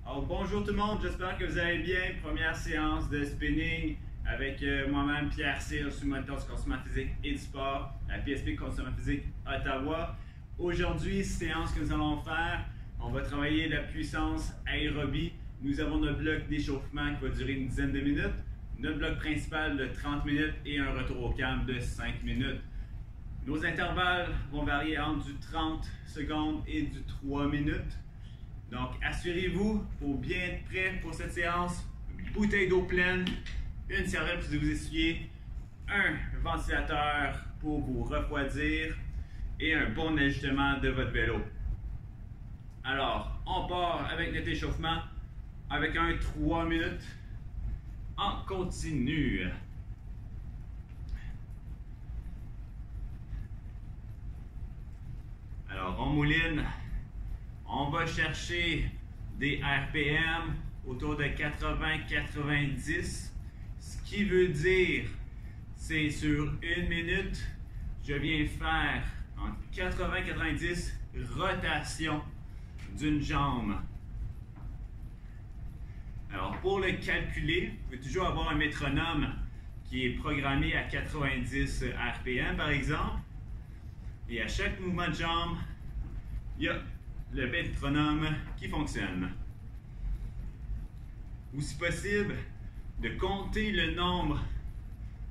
Alors, bonjour tout le monde, j'espère que vous allez bien. Première séance de spinning avec moi-même, Pierre Cyr, sur Moniteur du conditionnement physique et du sport, à la PSP Conditionnement physique Ottawa. Aujourd'hui, séance que nous allons faire, on va travailler la puissance aérobie. Nous avons notre bloc d'échauffement qui va durer une dizaine de minutes, notre bloc principal de 30 minutes et un retour au calme de 5 minutes. Nos intervalles vont varier entre du 30 secondes et du 3 minutes. Donc, assurez-vous pour bien être prêt pour cette séance. Une bouteille d'eau pleine, une serviette pour vous essuyer, un ventilateur pour vous refroidir et un bon ajustement de votre vélo. Alors, on part avec notre échauffement avec un 3 minutes en continu. Alors, on mouline. On va chercher des RPM autour de 80-90, ce qui veut dire, c'est sur une minute, je viens faire entre 80-90 rotations d'une jambe. Alors pour le calculer, vous pouvez toujours avoir un métronome qui est programmé à 90 RPM par exemple, et à chaque mouvement de jambe, il y a le métronome qui fonctionne. Ou si possible, de compter le nombre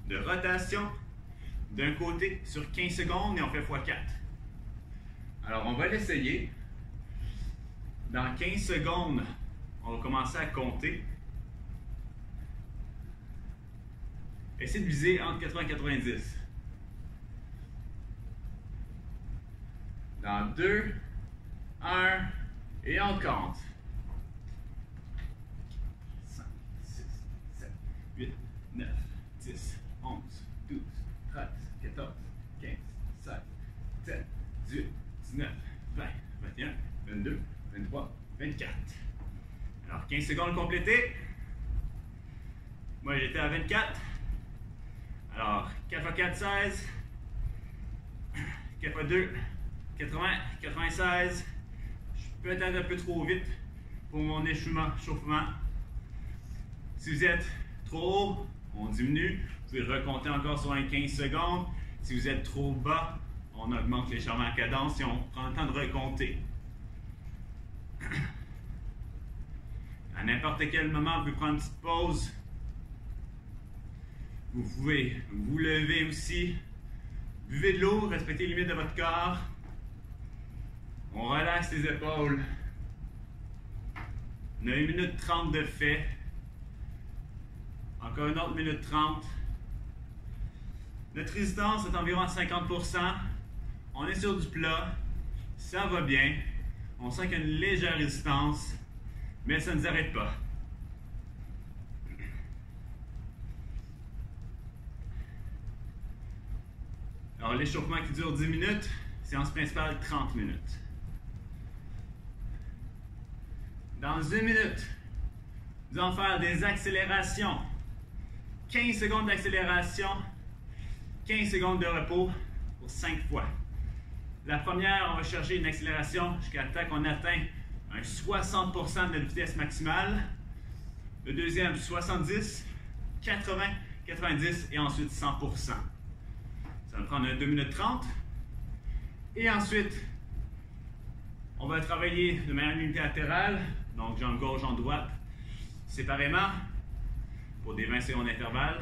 de rotations d'un côté sur 15 secondes et on fait x4. Alors on va l'essayer. Dans 15 secondes, on va commencer à compter. Essayez de viser entre 80 et 90. Dans 2, 1, et on compte. 5, 6, 7, 8, 9, 10, 11, 12, 13, 14, 15, 16, 17, 18, 19, 20, 21, 22, 23, 24. Alors, 15 secondes complétées. Moi, j'étais à 24. Alors, 4 x 4, 16. 4 x 2, 80, 96. Peut-être un peu trop vite pour mon échauffement. Si vous êtes trop haut, on diminue. Vous pouvez recompter encore sur un 15 secondes. Si vous êtes trop bas, on augmente légèrement la cadence et on prend le temps de recompter. À n'importe quel moment, vous pouvez prendre une petite pause. Vous pouvez vous lever aussi. Buvez de l'eau, respectez les limites de votre corps. On relaxe les épaules. On a 1 minute 30 de fait. Encore une autre minute 30. Notre résistance est environ à 50%. On est sur du plat. Ça va bien. On sent qu'il y a une légère résistance, mais ça ne nous arrête pas. Alors l'échauffement qui dure 10 minutes, séance principale 30 minutes. Dans 1 minute, nous allons faire des accélérations. 15 secondes d'accélération, 15 secondes de repos pour 5 fois. La première, on va chercher une accélération jusqu'à temps qu'on atteint un 60% de notre vitesse maximale. Le deuxième, 70, 80, 90 et ensuite 100%. Ça va prendre 2 minutes 30. Et ensuite, on va travailler de manière unilatérale, donc jambe gauche, jambe droite, séparément, pour des 20 secondes d'intervalle.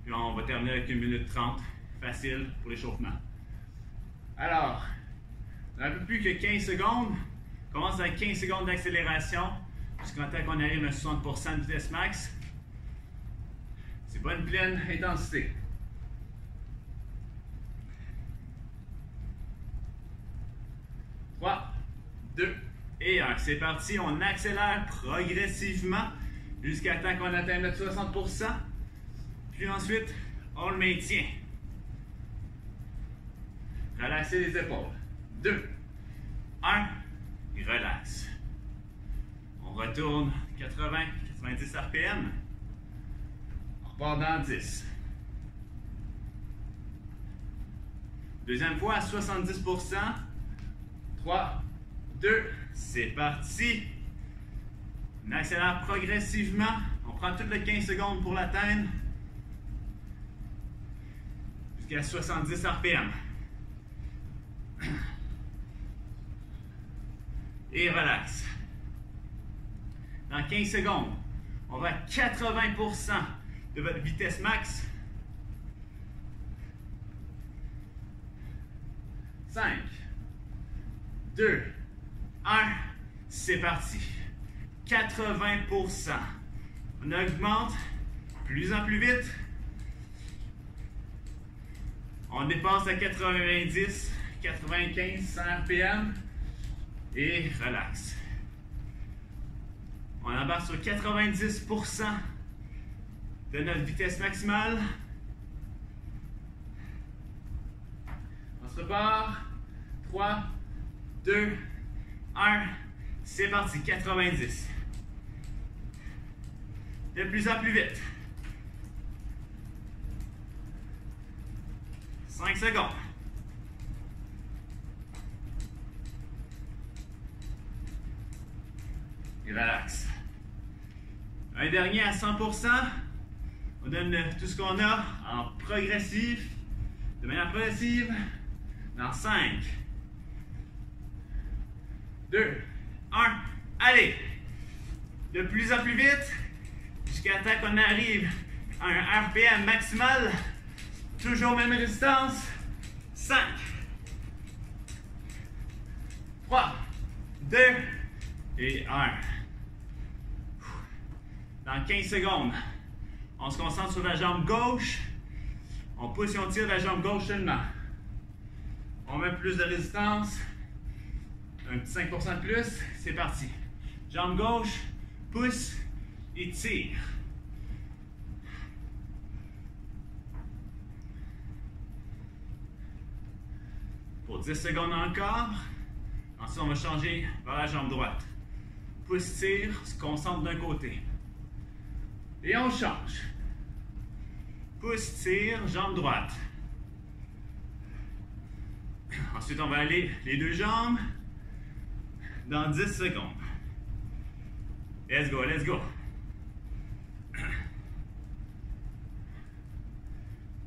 Puis on va terminer avec 1 minute 30, facile pour l'échauffement. Alors, on a un peu plus que 15 secondes. On commence avec 15 secondes d'accélération, jusqu'à temps qu'on arrive à 60% de vitesse max. C'est pas une pleine intensité. 3, 2 et 1. C'est parti, on accélère progressivement jusqu'à temps qu'on atteigne notre 60%. Puis ensuite, on le maintient. Relaxez les épaules. 2, 1, et relax. On retourne 80, 90 RPM. On repart dans 10. Deuxième fois à 70%. 3, 2, c'est parti. On accélère progressivement. On prend toutes les 15 secondes pour l'atteindre. Jusqu'à 70 RPM. Et relax. Dans 15 secondes, on va à 80% de votre vitesse max. 5, 2, 1, c'est parti. 80%. On augmente plus en plus vite. On dépasse à 90, 95, 100 RPM et relax. On embarque sur 90% de notre vitesse maximale. On se repart. 3, 2, 1, c'est parti. 90. De plus en plus vite. 5 secondes. Et relax. Un dernier à 100%. On donne tout ce qu'on a en progressif, de manière progressive. Dans 5, 2, 1, allez! De plus en plus vite, jusqu'à temps qu'on arrive à un RPM maximal. Toujours même résistance. 5, 3, 2 et 1. Dans 15 secondes, on se concentre sur la jambe gauche. On pousse et on tire la jambe gauche seulement. On met plus de résistance. Un petit 5% de plus. C'est parti. Jambe gauche, pousse et tire. Pour 10 secondes encore. Ensuite, on va changer vers la jambe droite. Pousse, tire, se concentre d'un côté. Et on change. Pousse, tire, jambe droite. Ensuite, on va aller les deux jambes dans 10 secondes. Let's go, let's go.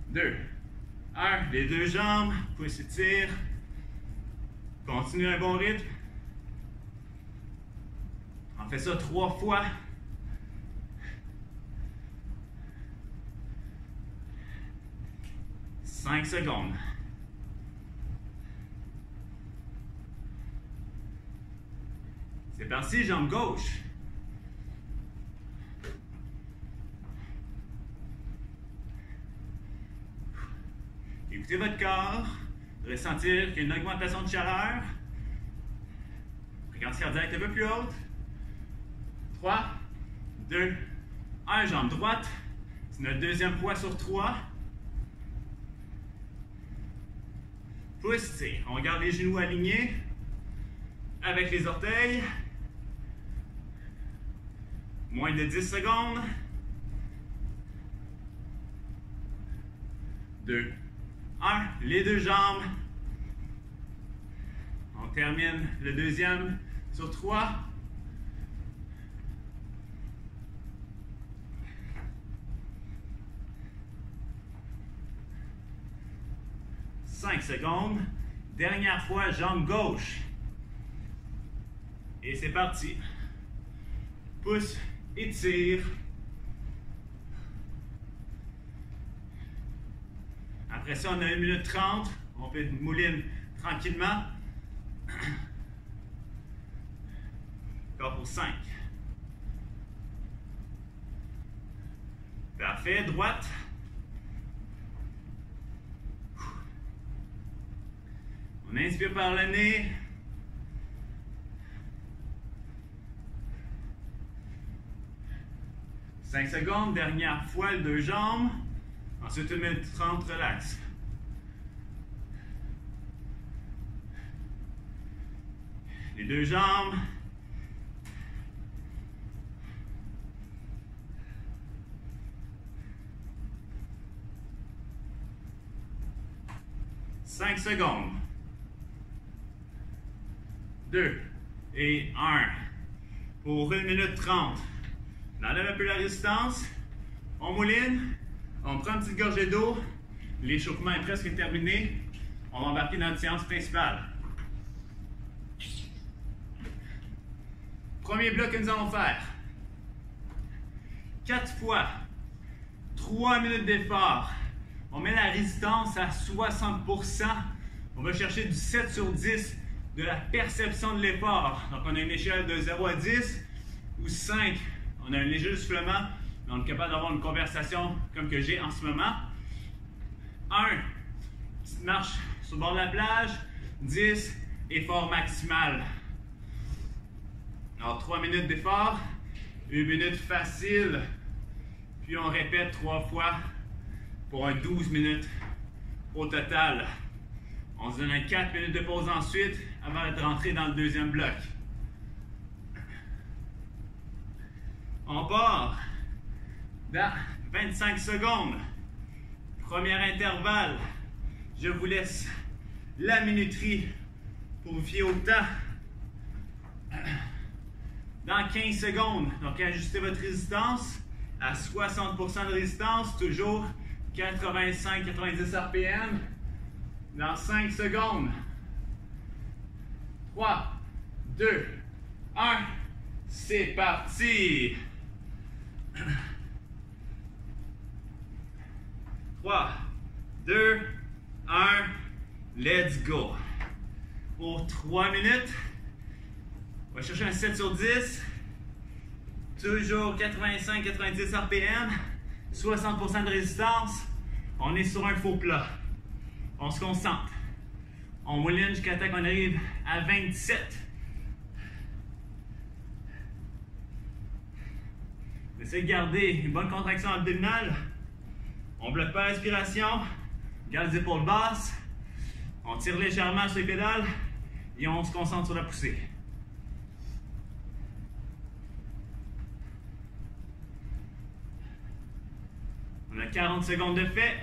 2, 1, les deux jambes, pousse et tire. Continue un bon rythme. On fait ça 3 fois. « 5 secondes. C'est parti, jambe gauche. Écoutez votre corps. Vous allez sentir qu'il y a une augmentation de chaleur. Fréquence cardiaque un peu plus haute. 3, 2, 1, jambe droite. C'est notre deuxième fois sur 3. Pousse, tire. On garde les genoux alignés avec les orteils. Moins de 10 secondes. 2, 1, les deux jambes. On termine le deuxième sur 3. « 5 secondes. Dernière fois, jambe gauche. Et c'est parti. Pousse et tire. Après ça, on a 1 minute 30. On fait une mouline tranquillement. Encore pour 5. Parfait. Droite. On inspire par le nez. « 5 secondes, dernière fois, les deux jambes. Ensuite, 1 minute 30, relax. Les deux jambes. « 5 secondes. 2 et 1. pour 1 minute 30. On enlève un peu la résistance, on mouline, on prend une petite gorgée d'eau, l'échauffement est presque terminé, on va embarquer dans notre séance principale. Premier bloc que nous allons faire. 4 fois, 3 minutes d'effort. On met la résistance à 60%. On va chercher du 7 sur 10 de la perception de l'effort. Donc, on a une échelle de 0 à 10 ou 5. On a un léger soufflement, mais on est capable d'avoir une conversation comme que j'ai en ce moment. 1, petite marche sur le bord de la plage. 10, effort maximal. Alors, 3 minutes d'effort, 1 minute facile. Puis, on répète 3 fois pour un 12 minutes au total. On se donne un 4 minutes de pause ensuite avant de rentrer dans le deuxième bloc. On part dans 25 secondes. Premier intervalle. Je vous laisse la minuterie pour vous fier au temps. Dans 15 secondes, donc ajustez votre résistance à 60% de résistance, toujours 85-90 RPM. Dans 5 secondes. 3, 2, 1, c'est parti! 3, 2, 1, let's go! Pour 3 minutes, on va chercher un 7 sur 10, toujours 85-90 RPM, 60% de résistance, on est sur un faux plat. On se concentre. On mouline jusqu'à temps qu'on arrive à 27. Essayez de garder une bonne contraction abdominale. On ne bloque pas la respiration. Garde les épaules basses. On tire légèrement sur les pédales et on se concentre sur la poussée. On a 40 secondes de fait.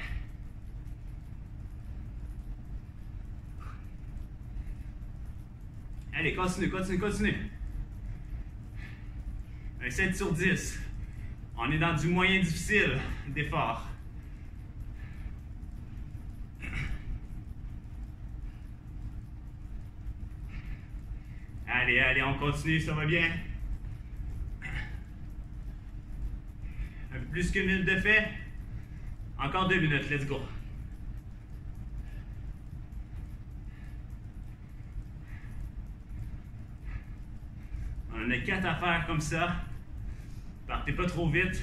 Allez, continue, continue, continue. Un 7 sur 10. On est dans du moyen difficile d'effort. Allez, allez, on continue, ça va bien. Un peu plus qu'une minute de fait. Encore 2 minutes, let's go. On a 4 à faire comme ça. Partez pas trop vite.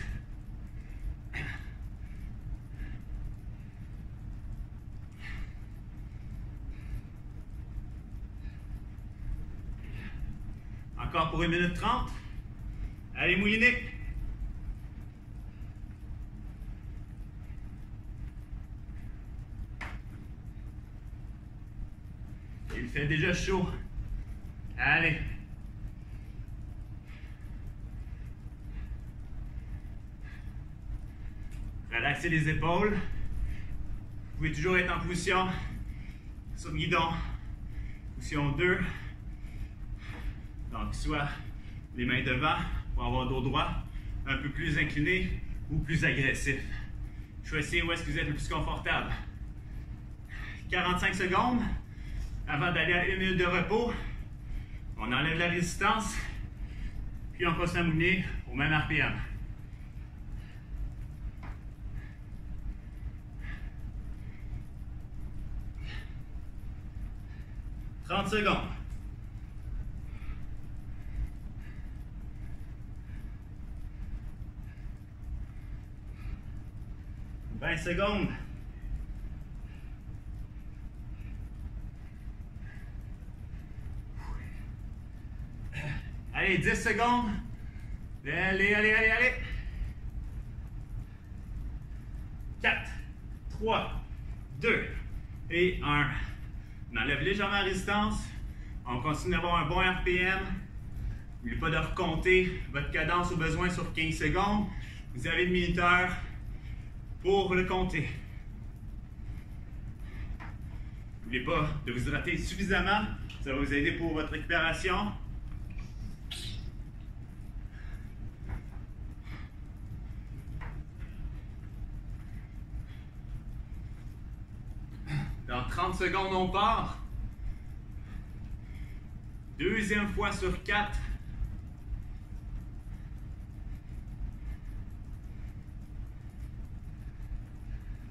Encore pour 1 minute 30. Allez, moulinez. Il fait déjà chaud. Allez. Relaxez les épaules. Vous pouvez toujours être en position sur le guidon. Position 2. Donc, soit les mains devant pour avoir le dos droit, un peu plus incliné ou plus agressif. Choisissez où est-ce que vous êtes le plus confortable. 45 secondes avant d'aller à 1 minute de repos. On enlève la résistance, puis on continue à mouliner au même RPM. 30 secondes. « 20 secondes. Allez, 10 secondes. Allez, allez, allez, allez. 4, 3, 2 et 1. On enlève légèrement la résistance. On continue d'avoir un bon RPM. N'oubliez pas de recompter votre cadence au besoin sur 15 secondes. Vous avez le minuteur pour le compter. N'oubliez pas de vous hydrater suffisamment. Ça va vous aider pour votre récupération. 30 secondes, on part. Deuxième fois sur 4.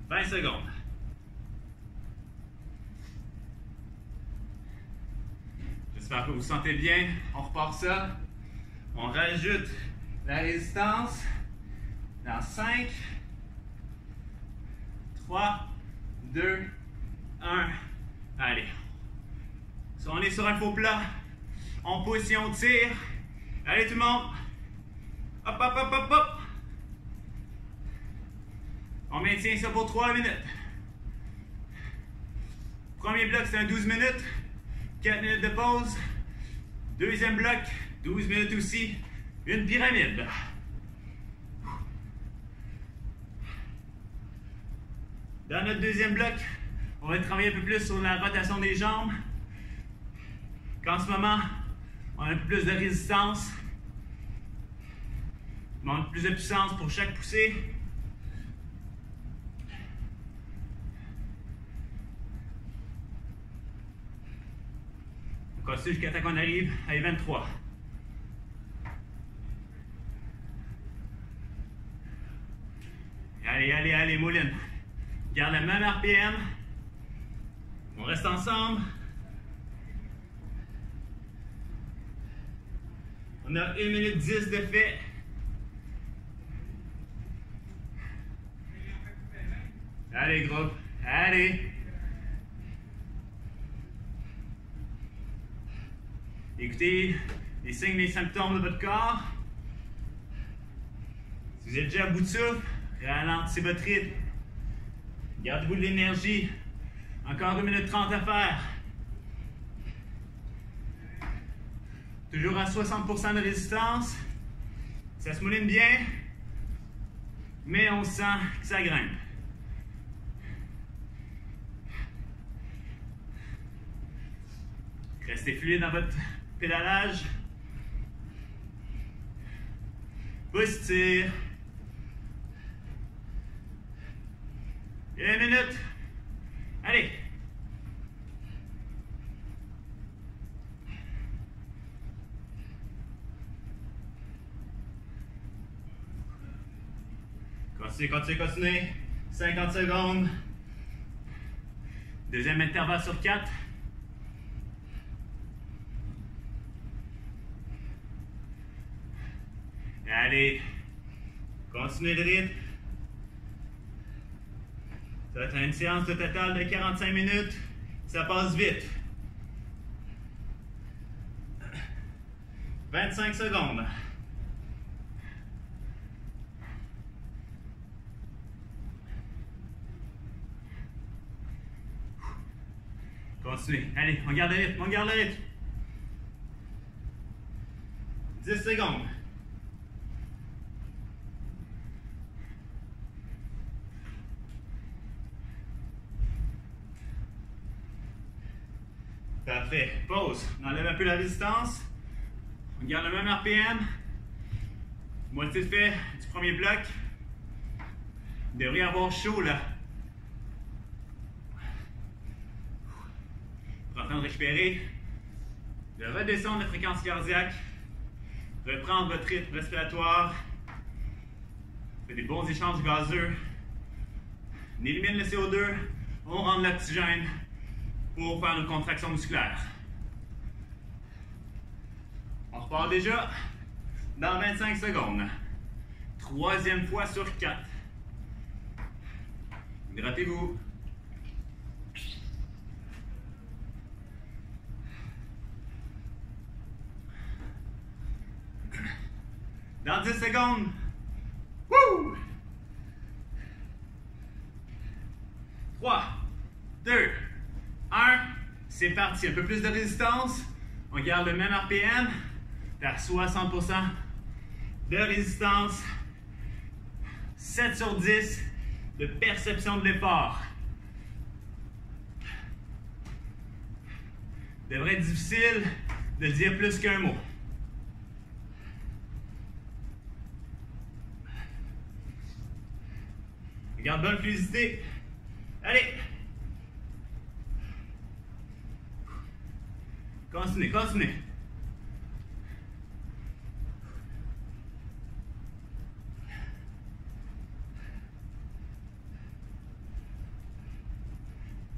« 20 secondes. J'espère que vous vous sentez bien. On repart ça. On rajoute la résistance dans 5, 3, 2, 1. Allez. On est sur un faux plat. On pousse et on tire. Allez tout le monde. Hop, hop, hop, hop, hop. On maintient ça pour 3 minutes. Premier bloc, c'est un 12 minutes. 4 minutes de pause. Deuxième bloc, 12 minutes aussi. Une pyramide. Dans notre deuxième bloc, on va travailler un peu plus sur la rotation des jambes. En ce moment, on a un peu plus de résistance. On a un peu plus de puissance pour chaque poussée. On continue jusqu'à temps qu'on arrive à 23. Allez, allez, allez, Mouline. Garde le même RPM. On reste ensemble. On a 1 minute 10 de fait. Allez, groupe. Allez. Écoutez les signes et les symptômes de votre corps. Si vous êtes déjà à bout de souffle, ralentissez votre rythme. Gardez-vous de l'énergie. Encore 1 minute 30 à faire. Toujours à 60% de résistance. Ça se mouline bien, mais on sent que ça grimpe. Restez fluide dans votre pédalage. Pousse, tire. 1 minute. Allez. Continuez, continuez, continuez. 50 secondes. Deuxième intervalle sur 4. Allez, continuez le rythme. Ça va être une séance de total de 45 minutes. Ça passe vite. 25 secondes. Continuez. Allez, on garde le rythme, on garde le rythme. 10 secondes. Parfait. Pause. On enlève un peu la résistance. On garde le même RPM. Moitié de fait du premier bloc. Vous devriez avoir chaud là. Vous êtes en train de récupérer. De redescendre la fréquence cardiaque. Reprendre votre rythme respiratoire. Faites des bons échanges gazeux. On élimine le CO2. On rend de l'oxygène pour faire une contraction musculaire. On repart déjà dans 25 secondes. Troisième fois sur 4. Hydratez-vous. Dans 10 secondes. Wouh! 3, 2, 1. C'est parti. Un peu plus de résistance. On garde le même RPM. Vers 60% de résistance. 7 sur 10 de perception de l'effort. Devrait être difficile de dire plus qu'un mot. Garde bonne fluidité. Allez. Continuez, continuez.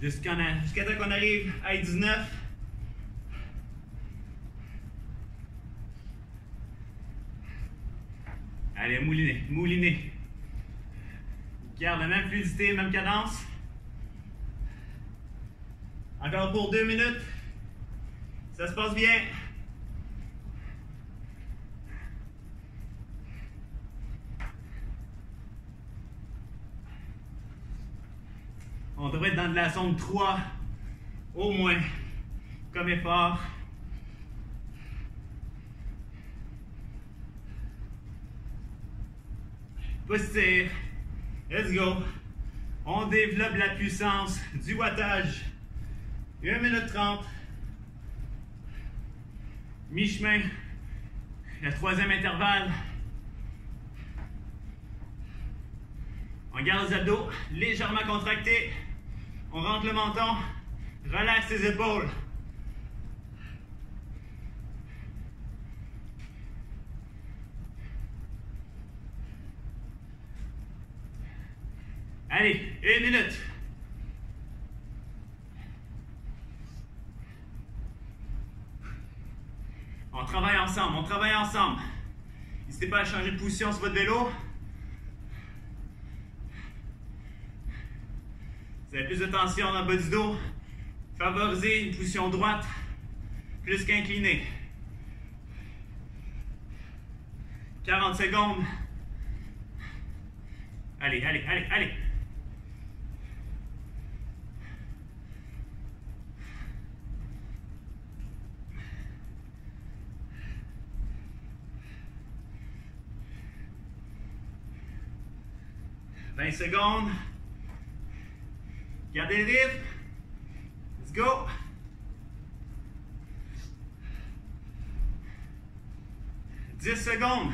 Jusqu'à temps qu'on arrive à 19. Allez, moulinez, moulinez. Garde la même fluidité, même cadence. Encore pour 2 minutes. Ça se passe bien. On devrait être dans de la zone 3, au moins, comme effort. Poussez. Let's go. On développe la puissance du wattage. 1 minute 30. Mi-chemin. Le 3e intervalle. On garde les abdos légèrement contractés. On rentre le menton. Relaxe les épaules. Allez, 1 minute. On travaille ensemble, on travaille ensemble. N'hésitez pas à changer de position sur votre vélo. Vous avez plus de tension dans le bas du dos. Favorisez une position droite plus qu'inclinée. 40 secondes. Allez, allez, allez, allez. « 20 secondes. Gardez le rythme. Let's go. « 10 secondes.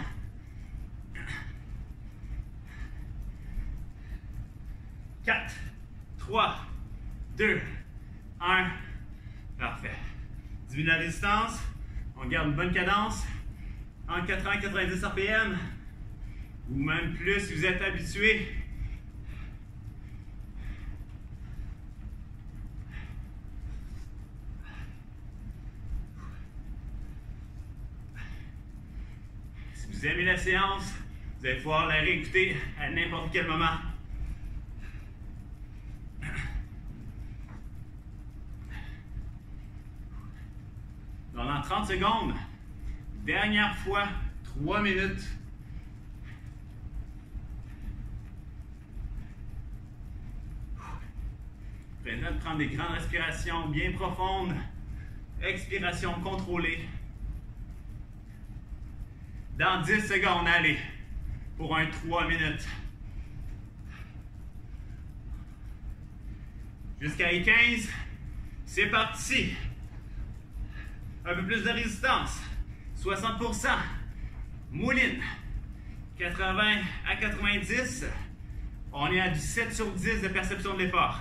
4, 3, 2, 1. Parfait. Diminue la résistance. On garde une bonne cadence. Entre 80 et 90 RPM. Ou même plus si vous êtes habitué. Si vous aimez la séance, vous allez pouvoir la réécouter à n'importe quel moment. Dans 30 secondes, dernière fois, 3 minutes. Prenez le temps de prendre des grandes respirations bien profondes. Expiration contrôlée. Dans 10 secondes, allez, pour un 3 minutes. Jusqu'à 15, c'est parti. Un peu plus de résistance. 60%. Mouline. 80 à 90. On est à du 7 sur 10 de perception de l'effort.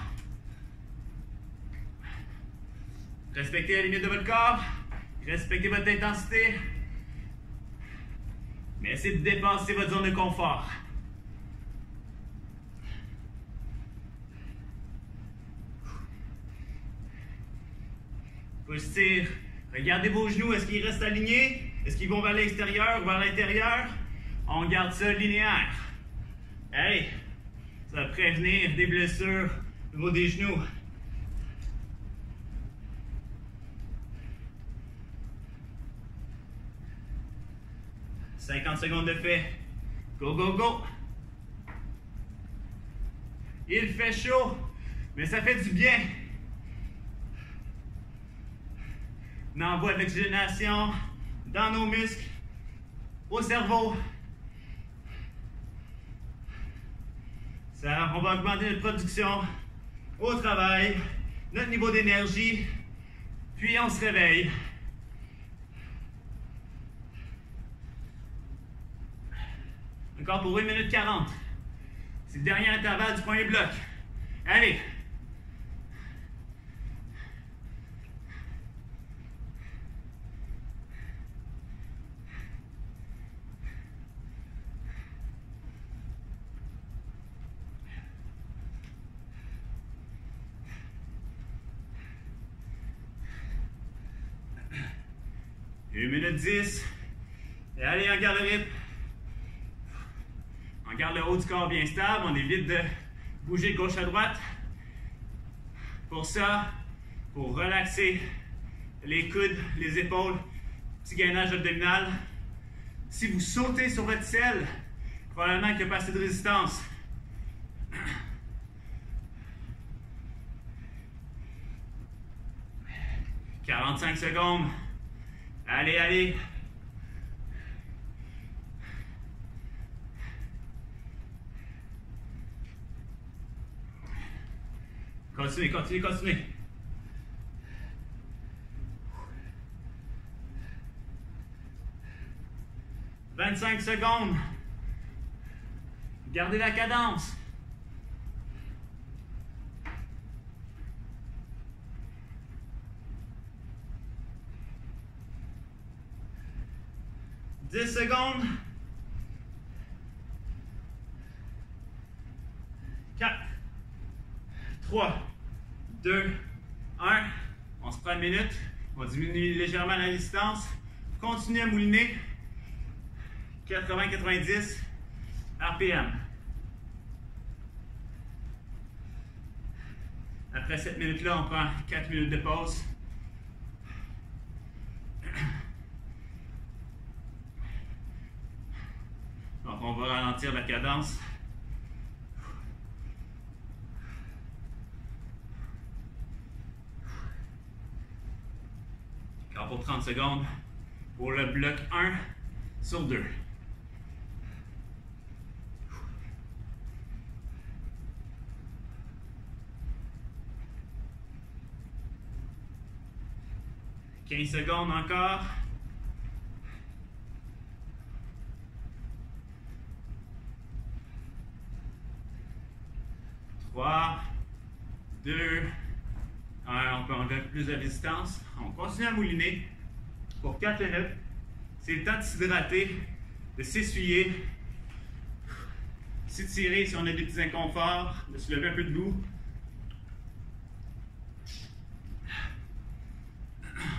Respectez la limite de votre corps. Respectez votre intensité. Mais essayez de dépasser votre zone de confort. Poussez. Regardez vos genoux. Est-ce qu'ils restent alignés? Est-ce qu'ils vont vers l'extérieur ou vers l'intérieur? On garde ça linéaire. Allez. Ça va prévenir des blessures au niveau des genoux. « 50 secondes de fait. Go, go, go! Il fait chaud, mais ça fait du bien. On envoie de l'oxygénation dans nos muscles, au cerveau. Ça, on va augmenter notre production au travail, notre niveau d'énergie, puis on se réveille. Encore pour 1 minute 40. C'est le dernier intervalle du premier bloc. Allez. 1 minute 10. Et allez, on garde le rythme. On garde le haut du corps bien stable. On évite de bouger de gauche à droite. Pour ça, pour relaxer les coudes, les épaules, petit gainage abdominal. Si vous sautez sur votre selle, probablement qu'il n'y a pas assez de résistance. « 45 secondes. Allez, allez. Continuez, continuez, continuez. « 25 secondes. Gardez la cadence. « 10 secondes. 4, 3, 2, 1. On se prend une minute. On diminue légèrement la distance. Continuez à mouliner. 80-90 RPM. Après cette minute-là, on prend 4 minutes de pause. Donc, on va ralentir la cadence. Encore pour 30 secondes pour le bloc 1 sur 2. « 15 secondes encore. » 3, 2, 1, on peut enlever plus de résistance. On continue à mouliner pour 4 minutes. C'est le temps de s'hydrater, de s'essuyer, s'étirer si on a des petits inconforts, de se lever un peu debout.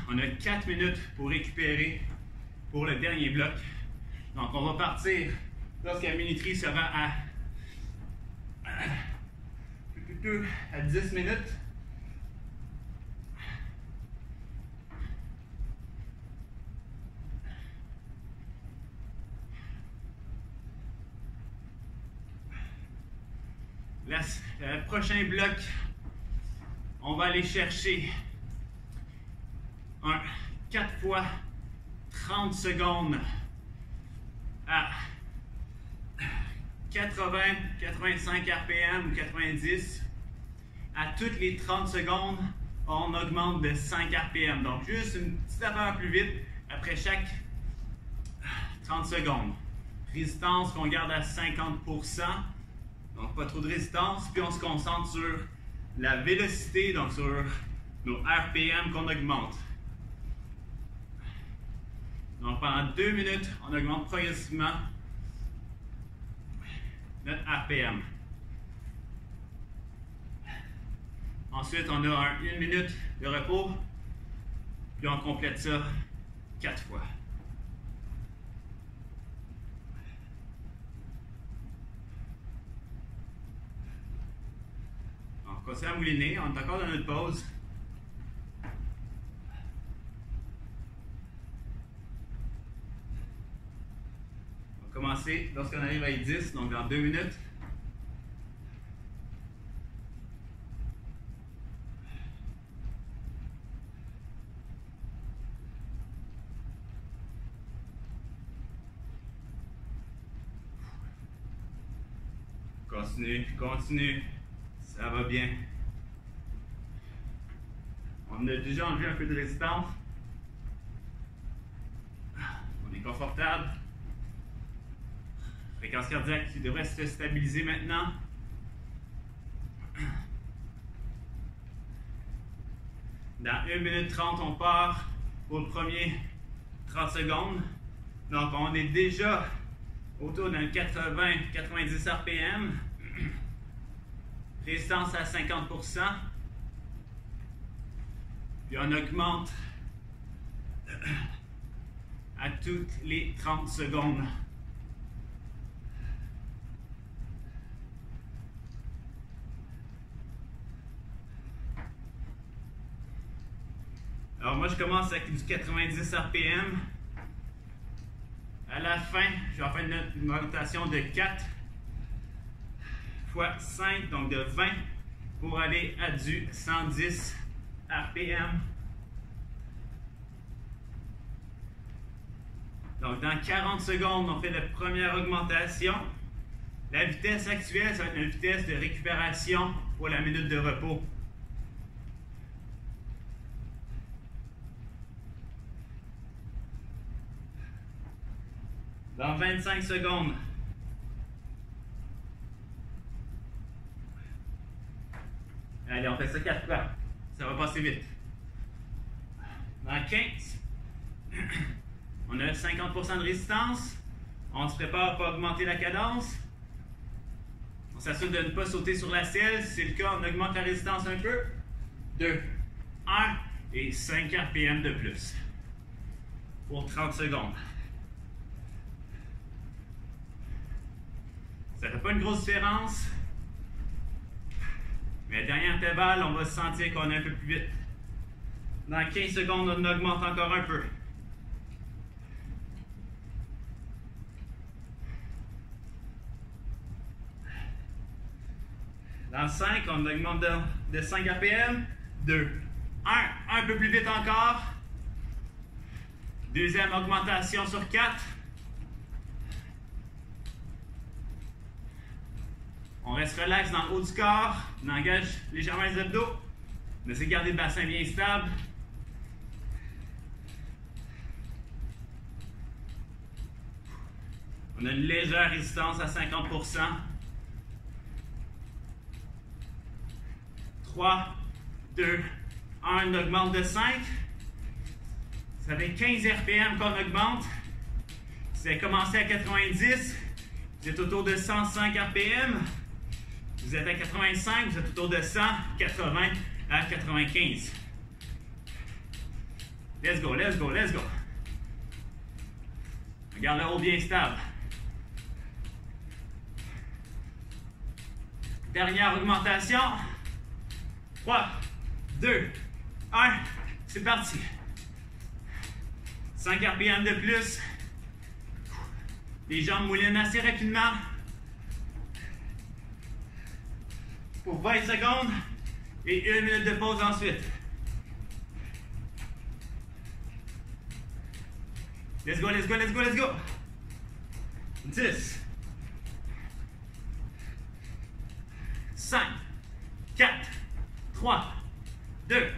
On a 4 minutes pour récupérer pour le dernier bloc. Donc on va partir lorsque la minuterie sera à 10 minutes. Le prochain bloc, on va aller chercher 4 fois 30 secondes à 80, 85 RPM ou 90. À toutes les 30 secondes, on augmente de 5 RPM. Donc, juste une petite affaire plus vite après chaque 30 secondes. Résistance qu'on garde à 50%. Donc, pas trop de résistance. Puis, on se concentre sur la vélocité, donc sur nos RPM qu'on augmente. Donc, pendant 2 minutes, on augmente progressivement notre RPM. Ensuite, on a 1 minute de repos. Puis, on complète ça 4 fois. On continue à mouliner. On est encore dans notre pause. On va commencer lorsqu'on arrive à 10, donc dans 2 minutes. Continue, continue. Ça va bien. On a déjà enlevé un peu de résistance. On est confortable. Fréquence cardiaque qui devrait se stabiliser maintenant. Dans 1 minute 30, on part pour le premier 30 secondes. Donc, on est déjà autour d'un 80-90 RPM. Résistance à 50%. Puis on augmente à toutes les 30 secondes. Alors moi, je commence avec du 90 RPM. À la fin, je vais faire une augmentation de 4 fois 5, donc de 20, pour aller à du 110 RPM. Donc dans 40 secondes, on fait la première augmentation. La vitesse actuelle, ça va être une vitesse de récupération pour la minute de repos. Dans 25 secondes, allez, on fait ça 4 fois. Ça va passer vite. Dans 15, on a 50% de résistance. On se prépare pour augmenter la cadence. On s'assure de ne pas sauter sur la selle. Si c'est le cas, on augmente la résistance un peu. 2, 1 et 5 RPM de plus. Pour 30 secondes. Ça ne fait pas une grosse différence. Mais le dernier intervalle, on va sentir qu'on est un peu plus vite. Dans 15 secondes, on augmente encore un peu. Dans 5, on augmente de 5 RPM. 2, 1, un peu plus vite encore. Deuxième augmentation sur 4. On reste relax dans le haut du corps. On engage légèrement les abdos. On essaie de garder le bassin bien stable. On a une légère résistance à 50%. 3, 2, 1, on augmente de 5. Ça fait 15 RPM qu'on augmente. Si vous avez commencé à 90, vous êtes autour de 105 RPM. Vous êtes à 85, vous êtes autour de 100, 80 à 95. Let's go, let's go, let's go. Regarde le haut bien stable. Dernière augmentation. 3, 2, 1, c'est parti. 5 RPM de plus. Les jambes moulinent assez rapidement. Pour 20 secondes et 1 minute de pause ensuite. Let's go, let's go, let's go, let's go. 10, 5, 4, 3, 2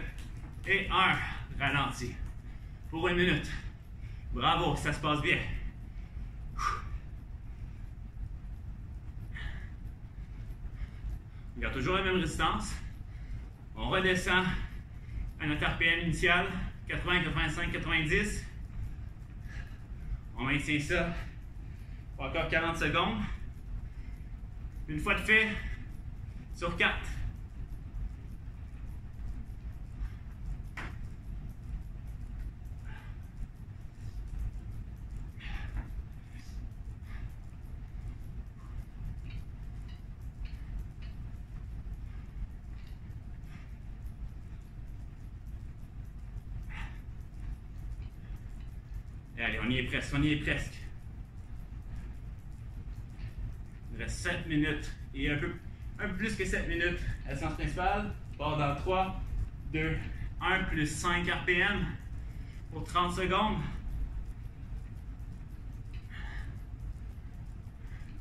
et 1. Ralenti. Pour 1 minute. Bravo, ça se passe bien. On garde toujours la même résistance. On redescend à notre RPM initial, 80, 85, 90. On maintient ça pour encore 40 secondes. Une fois de fait, sur 4. Et allez, on y est presque, on y est presque. Il reste 7 minutes et un peu plus que 7 minutes à la séance principale. On part dans 3, 2, 1 plus 5 RPM pour 30 secondes.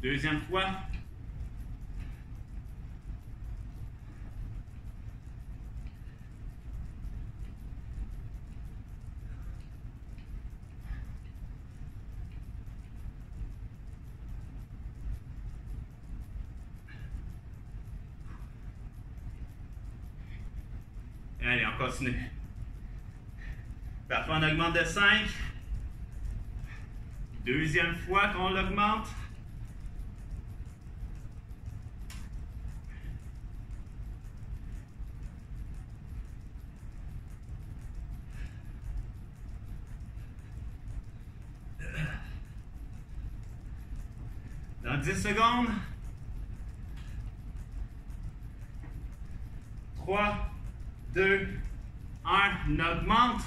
Deuxième fois. Allez, on continue. Parfois, on augmente de 5. Deuxième fois qu'on l'augmente. Dans 10 secondes. 3, 2, 1. On augmente.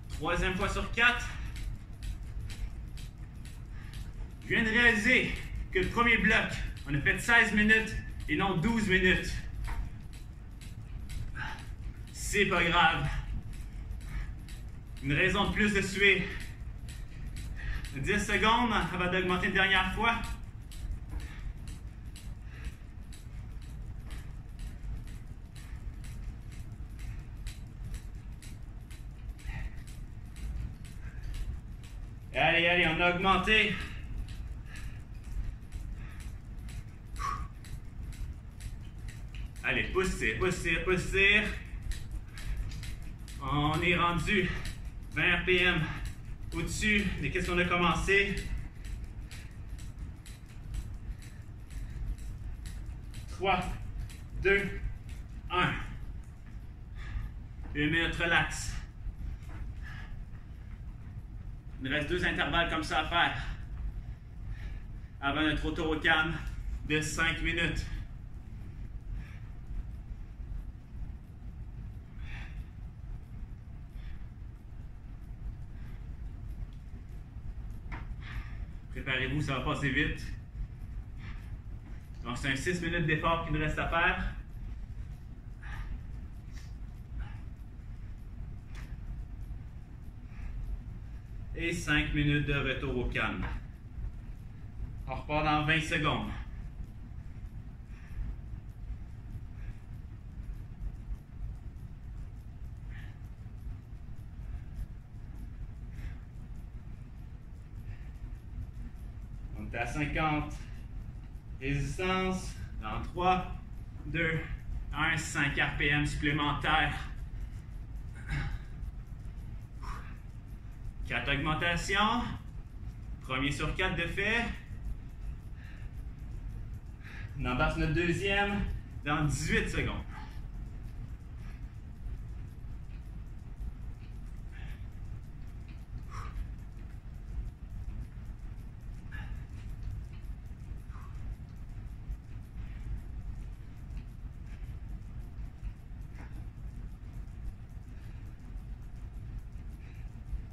Troisième fois sur 4. Je viens de réaliser que le premier bloc, on a fait 16 minutes et non 12 minutes. C'est pas grave. Une raison de plus de suer. 10 secondes avant d'augmenter une dernière fois. Allez, allez, on a augmenté. Allez, pousse-tire, pousse-tire, pousse-tire. On est rendu 20 RPM au-dessus de qu'est-ce qu'on a commencé. 3, 2, 1. 1 minute, relax. Il nous reste 2 intervalles comme ça à faire avant notre retour au calme de 5 minutes. Préparez-vous, ça va passer vite. Donc, c'est un 6 minutes d'effort qu'il nous reste à faire. Et 5 minutes de retour au calme. On repart dans 20 secondes. On est à 50. Résistance. Dans 3, 2, 1, 5 RPM supplémentaires. 4 augmentations. Premier sur 4 de fait. On embarque notre deuxième dans 18 secondes.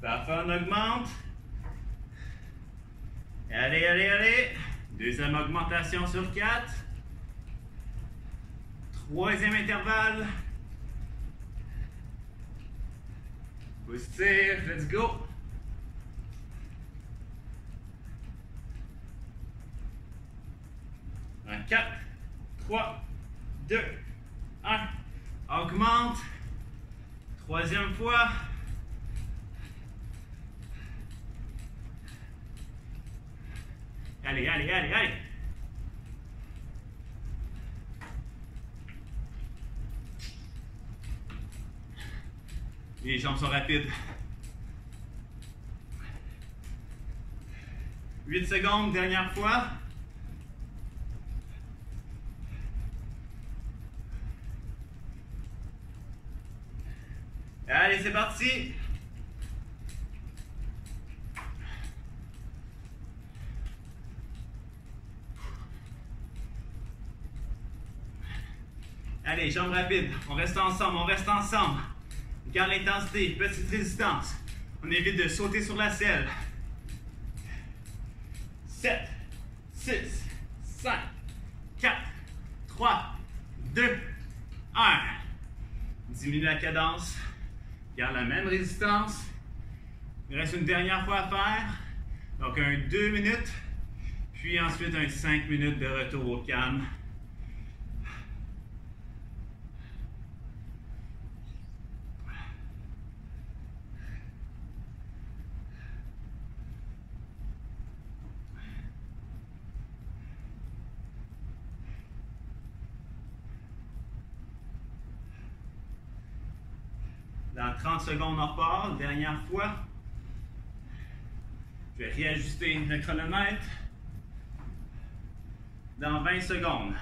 Parfait, on augmente. Allez, allez, allez. Deuxième augmentation sur 4. Troisième intervalle. Pousse-tire, let's go. Un 4, 3, 2, 1. Augmente. Troisième fois. Allez, allez, allez, allez. Les jambes sont rapides. 8 secondes, dernière fois. Allez, c'est parti. Allez, jambes rapides. On reste ensemble, on reste ensemble. Garde l'intensité, petite résistance. On évite de sauter sur la selle. 7, 6, 5, 4, 3, 2, 1. Diminue la cadence. Garde la même résistance. Il reste une dernière fois à faire. Donc un 2 minutes. Puis ensuite un 5 minutes de retour au calme. Dans 30 secondes, on repart. Dernière fois. Je vais réajuster le chronomètre. Dans 20 secondes.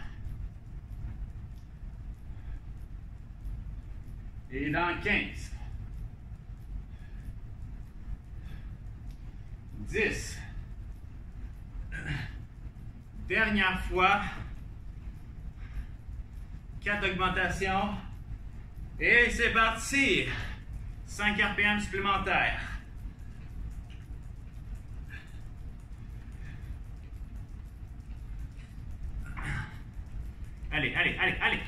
Et dans 15. 10. Dernière fois. 4 augmentations. Et c'est parti. 5 RPM supplémentaires. Allez, allez, allez, allez.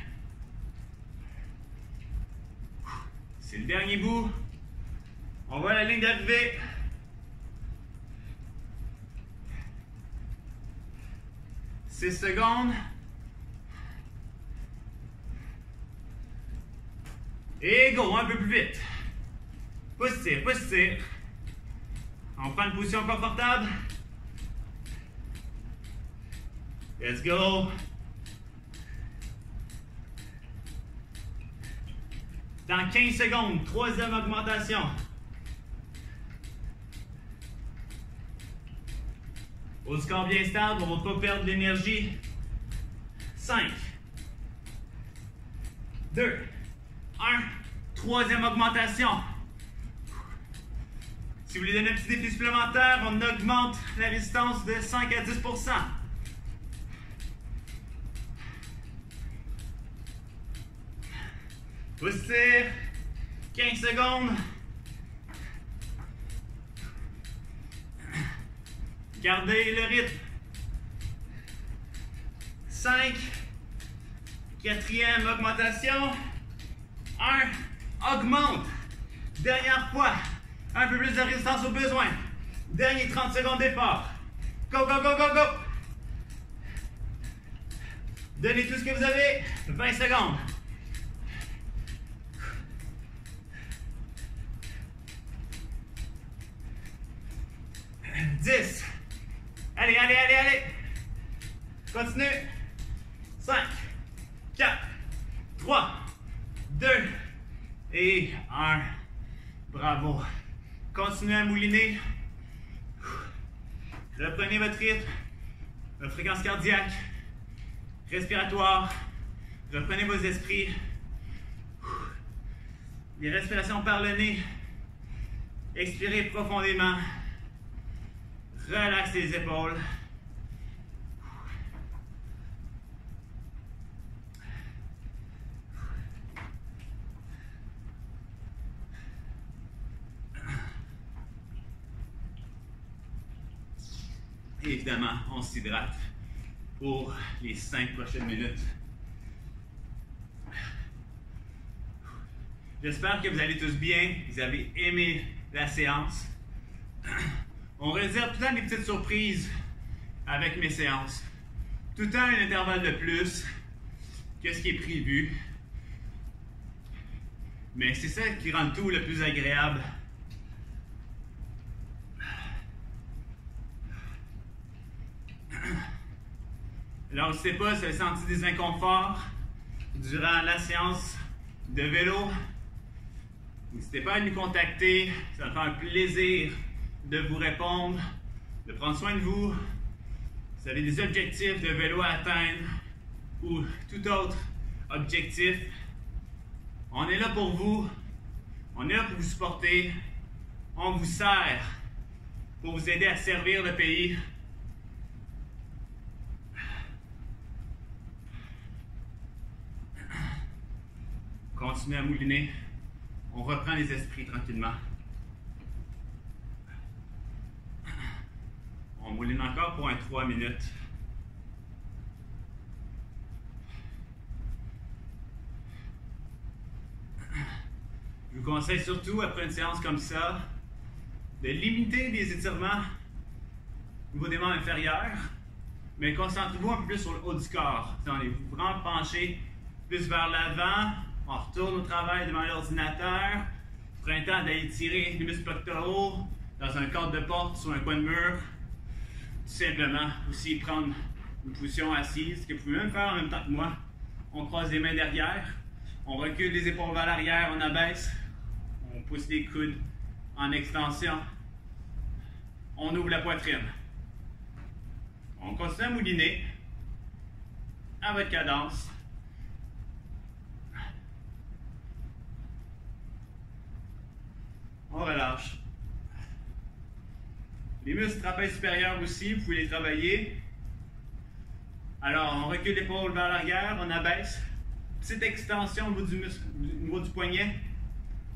C'est le dernier bout. On voit la ligne d'arrivée. « 6 secondes. Et go, un peu plus vite. Pousse-tire, pousse-tire. On prend une position confortable. Let's go. Dans 15 secondes, troisième augmentation. Au score bien stable, on ne va pas perdre d'énergie. 5, 2, 1. Troisième augmentation. Si vous voulez donner un petit défi supplémentaire, on augmente la résistance de 5 à 10 %. Pousse-tire. 15 secondes. Gardez le rythme. 5. Quatrième augmentation. 1. Augmente. Dernière fois. Un peu plus de résistance au besoin. Dernier 30 secondes d'effort. Go, go, go, go, go. Donnez tout ce que vous avez. 20 secondes. 10. Allez, allez, allez, allez. Continue. 5, 4, 3, 2 et 1. Bravo. Continuez à mouliner. Reprenez votre rythme, votre fréquence cardiaque, respiratoire. Reprenez vos esprits. Les respirations par le nez. Expirez profondément. Relaxez les épaules. Et évidemment, on s'hydrate pour les 5 prochaines minutes. J'espère que vous allez tous bien, vous avez aimé la séance. On réserve tout le temps des petites surprises avec mes séances. Tout le temps un intervalle de plus que ce qui est prévu. Mais c'est ça qui rend tout le plus agréable. Alors, je ne sais pas si vous avez senti des inconforts durant la séance de vélo. N'hésitez pas à nous contacter, ça va me faire un plaisir de vous répondre, de prendre soin de vous. Si vous avez des objectifs de vélo à atteindre ou tout autre objectif, on est là pour vous, on est là pour vous supporter, on vous sert pour vous aider à servir le pays. Continuez à mouliner. On reprend les esprits tranquillement. On mouline encore pour un 3 minutes. Je vous conseille surtout, après une séance comme ça, de limiter les étirements au niveau des membres inférieurs, mais concentrez-vous un peu plus sur le haut du corps. Vous vraiment pencher plus vers l'avant. On retourne au travail devant l'ordinateur. Prenez le temps d'aller tirer les muscles pectoraux dans un cadre de porte, sur un coin de mur. Tout simplement, aussi prendre une position assise, que vous pouvez même faire en même temps que moi. On croise les mains derrière, on recule les épaules vers l'arrière, on abaisse, on pousse les coudes en extension, on ouvre la poitrine. On continue à mouliner à votre cadence. On relâche. Les muscles trapèzes supérieurs aussi, vous pouvez les travailler. Alors, on recule l'épaule vers l'arrière, on abaisse. Petite extension au niveau du poignet.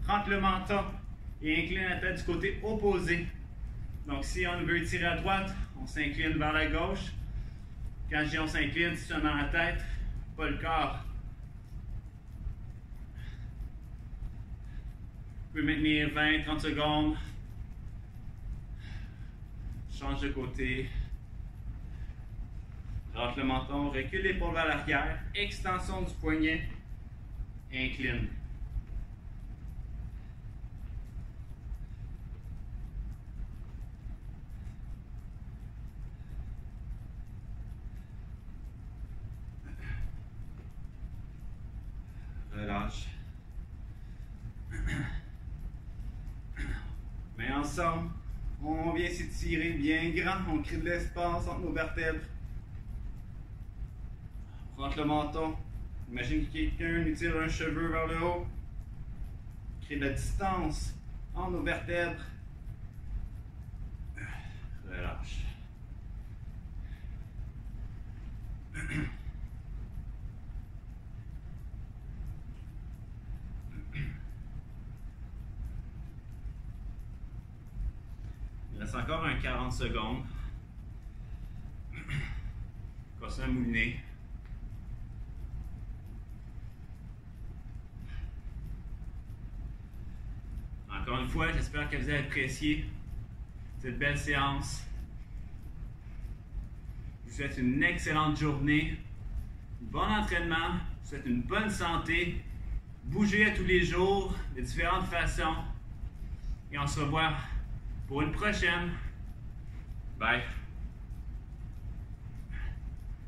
Rentre le menton et incline la tête du côté opposé. Donc, si on veut tirer à droite, on s'incline vers la gauche. Quand je dis on s'incline, c'est seulement la tête, pas le corps. Vous pouvez maintenir 20-30 secondes. Change de côté. Rentre le menton, recule l'épaule vers l'arrière, extension du poignet, incline. Relâche. Mais ensemble, on vient s'étirer bien grand, on crée de l'espace entre nos vertèbres. Rentre le menton. Imagine que quelqu'un nous tire un cheveu vers le haut. Crée de la distance entre nos vertèbres. Relâche. Il reste encore un 40 secondes. Coussin mouliné. Encore une fois, j'espère que vous avez apprécié cette belle séance. Je vous souhaite une excellente journée, bon entraînement, je vous souhaite une bonne santé. Bougez à tous les jours de différentes façons. Et on se revoit pour une prochaine. Bye.